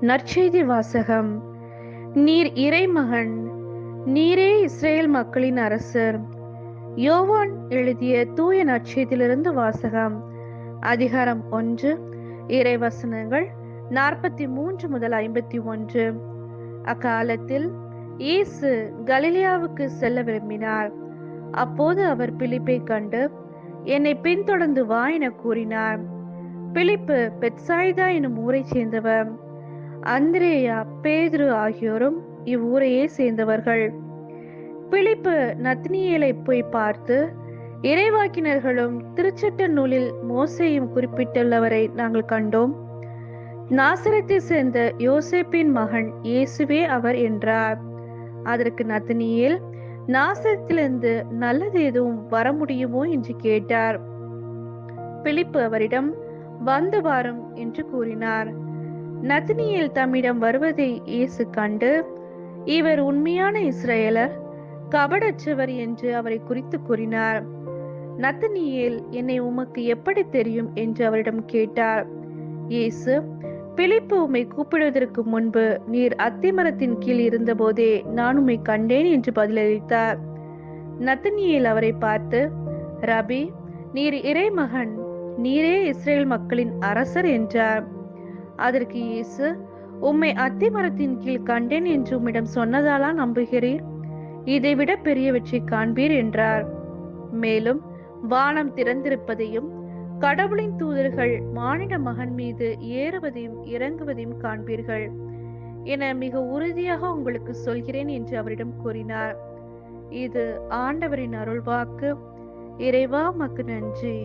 நற்செய்தி வாசகம். நீர் இறைமகன், நீரே இஸ்ரேல் மக்களின் அரசர். யோவான் எழுதிய தூய நற்செய்தியிலிருந்து வாசகம். அதிகாரம் 1, இறைவசனங்கள் 43 முதல் 51. அக்காலத்தில் இயேசு கலிலேயாவுக்கு செல்ல விரும்பினார். அப்போது அவர் பிலிப்பை கண்டு, என்னை பின்தொடர்ந்து வா என கூறினார். பிலிப்பு பெத்சாய்தா எனும் ஊரைச் சேர்ந்தவர். அந்திரேயா, பேதுரு ஆகியோரும் இவ்வூரையே சேர்ந்தவர்கள். பிலிப்பு நத்னியேலை போய் பார்த்து, இறைவாக்கினர்களும் திருச்சட்ட நூலில் மோசேயும் குறிப்பிட்டுள்ளவரை நாங்கள் கண்டோம். நாசரத்தை சேர்ந்த யோசேப்பின் மகன் இயேசுவே அவர் என்றார். அதற்கு நத்னியேல், நாசரத்திலிருந்து நல்லது எதுவும் வர முடியுமோ என்று கேட்டார். பிலிப்பு அவரிடம், வந்து வாரும் என்று கூறினார். நத்னியேல் தம்மிடம் வருவதை இயேசு கண்டு, இவர் உண்மையான இஸ்ரவேலர், கபடற்றவர் என்று அவரை குறித்து கூறினார். நத்னியேல், என்னை உமக்கு எப்படி தெரியும் என்று அவரிடம் கேட்டார். இயேசு, பிலிப்பு உம்மை கூப்பிடுவதற்கு முன்பு நீர் அத்திமரத்தின் கீழ் இருந்தபோதே நான் உம்மை கண்டேன் என்று பதிலளித்தார். நத்னியேல் அவரை பார்த்து, ரபி, நீர் இறைமகன், நீரே இஸ்ரேல் மக்களின் அரசர் என்றார். அதற்கு இயேசு, உம்மை அத்திமரத்தின் கீழ் கண்டேன் என்று உம்மிடம் சொன்னதாலா நம்புகிறீர்? இதைவிட பெரியவற்றை காண்பீர் என்றார். மேலும் வானம் திறந்திருப்பதையும் கடவுளின் தூதர்கள் மானிட மகன் மீது ஏறுவதையும் இறங்குவதையும் காண்பீர்கள் என மிக உறுதியாக உங்களுக்கு சொல்கிறேன் என்று அவரிடம் கூறினார். இது ஆண்டவரின் அருள்வாக்கு. இறைவா, உமக்கு நன்றி.